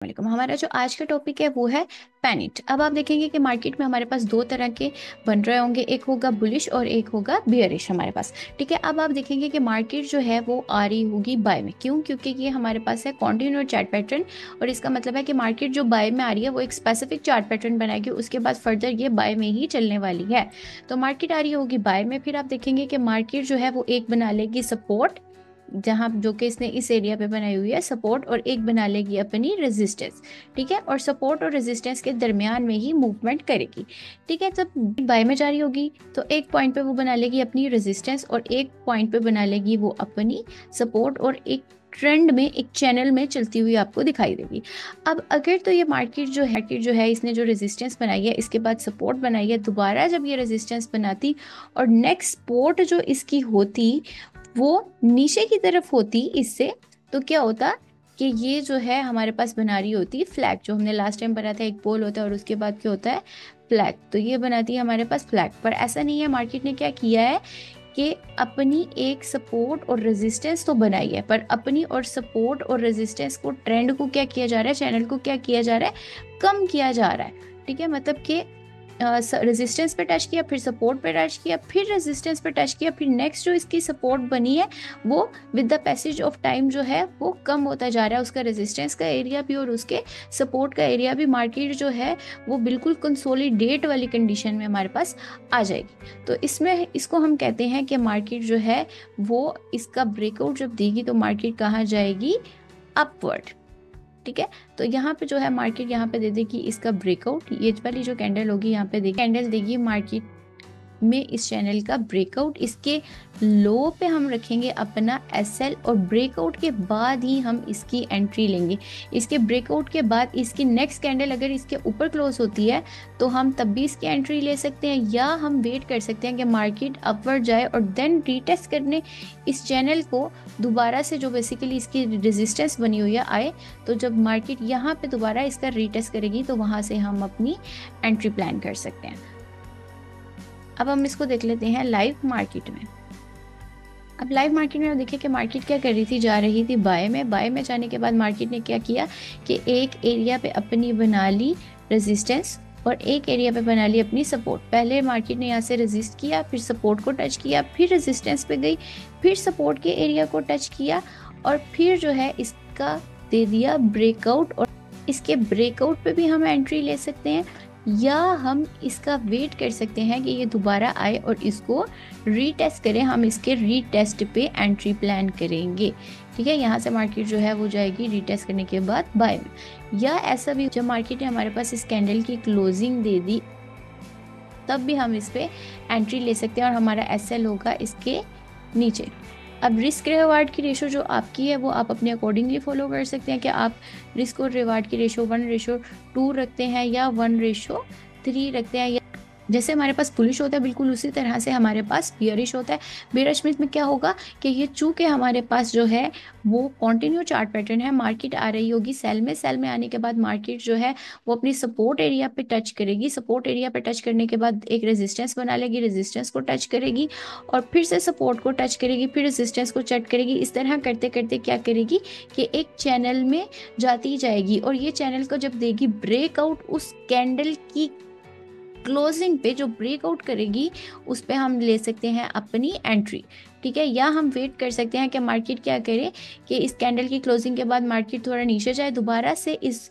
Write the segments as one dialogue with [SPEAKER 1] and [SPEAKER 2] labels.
[SPEAKER 1] वालेकुम। हमारा जो आज का टॉपिक है वो है पैनिट। अब आप देखेंगे कि मार्केट में हमारे पास दो तरह के बन रहे होंगे, एक होगा बुलिश और एक होगा बियरिश हमारे पास। ठीक है, अब आप देखेंगे कि मार्केट जो है वो आ रही होगी बाय में। क्यों? क्योंकि ये हमारे पास है कॉन्टिन्यूअस चार्ट पैटर्न, और इसका मतलब है कि मार्केट जो बाय में आ रही है वो एक स्पेसिफिक चार्ट पैटर्न बनाएगी, उसके बाद फर्दर ये बाय में ही चलने वाली है। तो मार्केट आ रही होगी बाय में, फिर आप देखेंगे कि मार्केट जो है वो एक बना लेगी सपोर्ट, जहां जो कि इसने इस एरिया पे बनाई हुई है सपोर्ट, और एक बना लेगी अपनी रेजिस्टेंस। ठीक है, और सपोर्ट और रेजिस्टेंस के दरमियान में ही मूवमेंट करेगी। ठीक है, जब बाय में जा रही होगी तो एक पॉइंट पे वो बना लेगी अपनी रेजिस्टेंस और एक पॉइंट पे बना लेगी वो अपनी सपोर्ट, और एक ट्रेंड में, एक चैनल में चलती हुई आपको दिखाई देगी। अब अगर तो ये मार्केट जो है इसने जो रेजिस्टेंस बनाई है, इसके बाद सपोर्ट बनाई है, दोबारा जब ये रेजिस्टेंस बनाती और नेक्स्ट सपोर्ट जो इसकी होती वो नीचे की तरफ होती इससे, तो क्या होता कि ये जो है हमारे पास बना रही होती फ्लैग, जो हमने लास्ट टाइम पढ़ा था, एक पोल होता है और उसके बाद क्या होता है, फ्लैग। तो ये बनाती है हमारे पास फ्लैग। पर ऐसा नहीं है, मार्केट ने क्या किया है कि अपनी एक सपोर्ट और रेजिस्टेंस तो बनाई है, पर अपनी और सपोर्ट और रेजिस्टेंस को, ट्रेंड को क्या किया जा रहा है, चैनल को क्या किया जा रहा है, कम किया जा रहा है। ठीक है, मतलब कि रेजिस्टेंस पे टच किया, फिर सपोर्ट पे टच किया, फिर रेजिस्टेंस पे टच किया, फिर नेक्स्ट जो इसकी सपोर्ट बनी है वो with the passage of time जो है वो कम होता जा रहा है, उसका रेजिस्टेंस का एरिया भी और उसके सपोर्ट का एरिया भी। मार्केट जो है वो बिल्कुल कंसोलिडेट वाली कंडीशन में हमारे पास आ जाएगी। तो इसमें इसको हम कहते हैं कि मार्केट जो है वो इसका ब्रेकआउट जब देगी तो मार्केट कहाँ जाएगी, अपवर्ड। ठीक है, तो यहाँ पे जो है मार्केट यहाँ पे दे देगी इसका ब्रेकआउट, ये वाली जो कैंडल होगी यहाँ पे देगी, कैंडल देगी मार्केट में इस चैनल का ब्रेकआउट। इसके लो पे हम रखेंगे अपना एसएल, और ब्रेकआउट के बाद ही हम इसकी एंट्री लेंगे। इसके ब्रेकआउट के बाद इसकी नेक्स्ट कैंडल अगर इसके ऊपर क्लोज होती है तो हम तब भी इसकी एंट्री ले सकते हैं, या हम वेट कर सकते हैं कि मार्केट अपवर्ड जाए और देन रीटेस्ट करने इस चैनल को दोबारा से, जो बेसिकली इसकी रेजिस्टेंस बनी हुई है, आए। तो जब मार्केट यहाँ पे दोबारा इसका रीटेस्ट करेगी तो वहाँ से हम अपनी एंट्री प्लान कर सकते हैं। अब हम इसको देख लेते हैं लाइव मार्केट में। अब लाइव मार्केट में देखिए कि मार्केट क्या कर रही थी, जा रही थी बाय में। बाय में जाने के बाद मार्केट ने क्या किया कि एक एरिया पे अपनी बना ली रेजिस्टेंस और एक एरिया पे बना ली अपनी सपोर्ट। पहले मार्केट ने यहाँ से रेजिस्ट किया, फिर सपोर्ट को टच किया, फिर रेजिस्टेंस पे गई, फिर सपोर्ट के एरिया को टच किया, और फिर जो है इसका दे दिया ब्रेकआउट। और इसके ब्रेकआउट पे भी हम एंट्री ले सकते हैं, या हम इसका वेट कर सकते हैं कि ये दोबारा आए और इसको रीटेस्ट करें। हम इसके रीटेस्ट पे एंट्री प्लान करेंगे। ठीक है, यहाँ से मार्केट जो है वो जाएगी रीटेस्ट करने के बाद बाय में। या ऐसा भी जब मार्केट ने हमारे पास इस कैंडल की क्लोजिंग दे दी तब भी हम इस पे एंट्री ले सकते हैं, और हमारा एसएल होगा इसके नीचे। अब रिस्क रिवार्ड की रेशो जो आपकी है वो आप अपने अकॉर्डिंगली फॉलो कर सकते हैं कि आप रिस्क और रिवार्ड की रेशो 1:2 रखते हैं या 1:3 रखते हैं, या जैसे हमारे पास बुलिश होता है बिल्कुल उसी तरह से हमारे पास बियरिश होता है। बियरिश में क्या होगा कि ये चूंकि हमारे पास जो है वो कॉन्टिन्यू चार्ट पैटर्न है, मार्केट आ रही होगी सेल में, सेल में आने के बाद मार्केट जो है वो अपनी सपोर्ट एरिया पे टच करेगी, सपोर्ट एरिया पे टच करने के बाद एक रेजिस्टेंस बना लेगी, रेजिस्टेंस को टच करेगी और फिर से सपोर्ट को टच करेगी, फिर रेजिस्टेंस को चट करेगी। इस तरह करते करते क्या करेगी कि एक चैनल में जाती जाएगी, और ये चैनल को जब देगी ब्रेकआउट, उस कैंडल की क्लोजिंग पे जो ब्रेकआउट करेगी उस पे हम ले सकते हैं अपनी एंट्री। ठीक है, या हम वेट कर सकते हैं कि मार्केट क्या करे कि इस कैंडल की क्लोजिंग के बाद मार्केट थोड़ा नीचे जाए, दोबारा से इस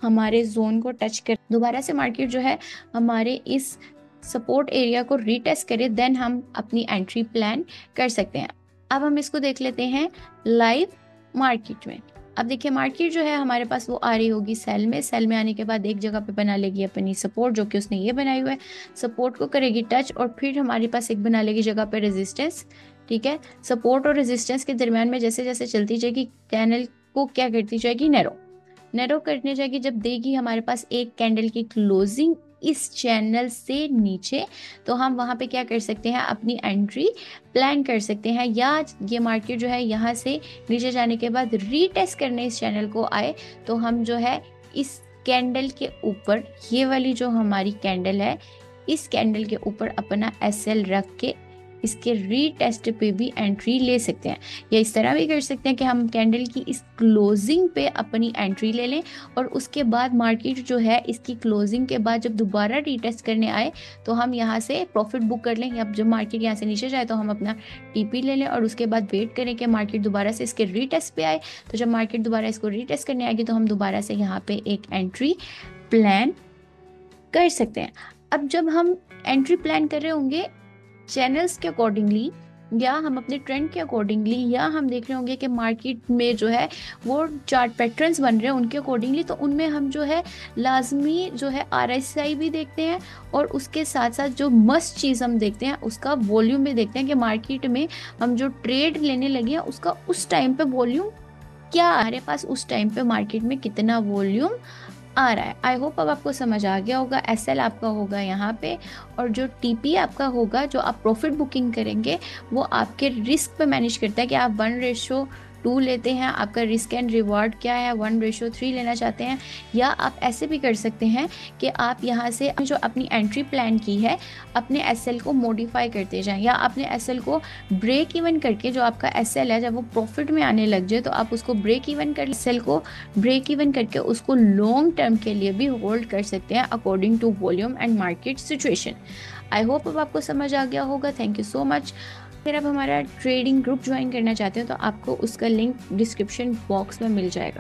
[SPEAKER 1] हमारे जोन को टच करे, दोबारा से मार्केट जो है हमारे इस सपोर्ट एरिया को रीटेस्ट करे, देन हम अपनी एंट्री प्लान कर सकते हैं। अब हम इसको देख लेते हैं लाइव मार्केट में। अब देखिए मार्केट जो है हमारे पास वो आ रही होगी सेल में, सेल में आने के बाद एक जगह पे बना लेगी अपनी सपोर्ट, जो कि उसने ये बनाई हुआ है, सपोर्ट को करेगी टच, और फिर हमारे पास एक बना लेगी जगह पे रेजिस्टेंस। ठीक है, सपोर्ट और रेजिस्टेंस के दरमियान में जैसे जैसे चलती जाएगी चैनल को क्या करती जाएगी, नैरो करने जाएगी। जब देगी हमारे पास एक कैंडल की क्लोजिंग इस चैनल से नीचे, तो हम वहां पे क्या कर सकते हैं, अपनी एंट्री प्लान कर सकते हैं। या ये मार्केट जो है यहाँ से नीचे जाने के बाद रीटेस्ट करने इस चैनल को आए, तो हम जो है इस कैंडल के ऊपर, ये वाली जो हमारी कैंडल है, इस कैंडल के ऊपर अपना एसएल रख के इसके रीटेस्ट पे भी एंट्री ले सकते हैं, या इस तरह भी कर सकते हैं कि हम कैंडल की इस क्लोजिंग पे अपनी एंट्री ले लें और उसके बाद मार्केट जो है इसकी क्लोजिंग के बाद जब दोबारा रीटेस्ट करने आए तो हम यहाँ से प्रॉफिट बुक कर लें, या जब मार्केट यहाँ से नीचे जाए तो हम अपना टीपी ले लें और उसके बाद वेट करें कि मार्केट दोबारा से इसके रीटेस्ट पे आए। तो जब मार्केट दोबारा इसको रीटेस्ट करने आएगी तो हम दोबारा से यहाँ पे एक एंट्री प्लान कर सकते हैं। अब जब हम एंट्री प्लान कर रहे होंगे चैनल्स के अकॉर्डिंगली, या हम अपने ट्रेंड के अकॉर्डिंगली, या हम देख रहे होंगे कि मार्केट में जो है वो चार्ट पैटर्न्स बन रहे हैं उनके अकॉर्डिंगली, तो उनमें हम जो है लाजमी जो है RSI भी देखते हैं और उसके साथ साथ जो मस्ट चीज़ हम देखते हैं उसका वॉल्यूम भी देखते हैं कि मार्केट में हम जो ट्रेड लेने लगे हैं उसका उस टाइम पे वॉल्यूम क्या, हमारे पास उस टाइम पे मार्केट में कितना वॉल्यूम आ रहा है। आई होप अब आपको समझ आ गया होगा। SL आपका होगा यहाँ पे, और जो TP आपका होगा जो आप प्रॉफिट बुकिंग करेंगे वो आपके रिस्क पे मैनेज करता है कि आप 1:2 लेते हैं, आपका रिस्क एंड रिवॉर्ड क्या है, 1:3 लेना चाहते हैं, या आप ऐसे भी कर सकते हैं कि आप यहाँ से जो अपनी एंट्री प्लान की है अपने SL को मॉडिफाई करते जाएं, या अपने SL को ब्रेक इवन करके, जो आपका SL है जब वो प्रॉफिट में आने लग जाए तो आप उसको ब्रेक इवन कर, SL को ब्रेक इवन करके उसको लॉन्ग टर्म के लिए भी होल्ड कर सकते हैं according to volume and market situation. I hope अब आपको समझ आ गया होगा। Thank you so much. अगर आप हमारा ट्रेडिंग ग्रुप ज्वाइन करना चाहते हो तो आपको उसका लिंक डिस्क्रिप्शन बॉक्स में मिल जाएगा।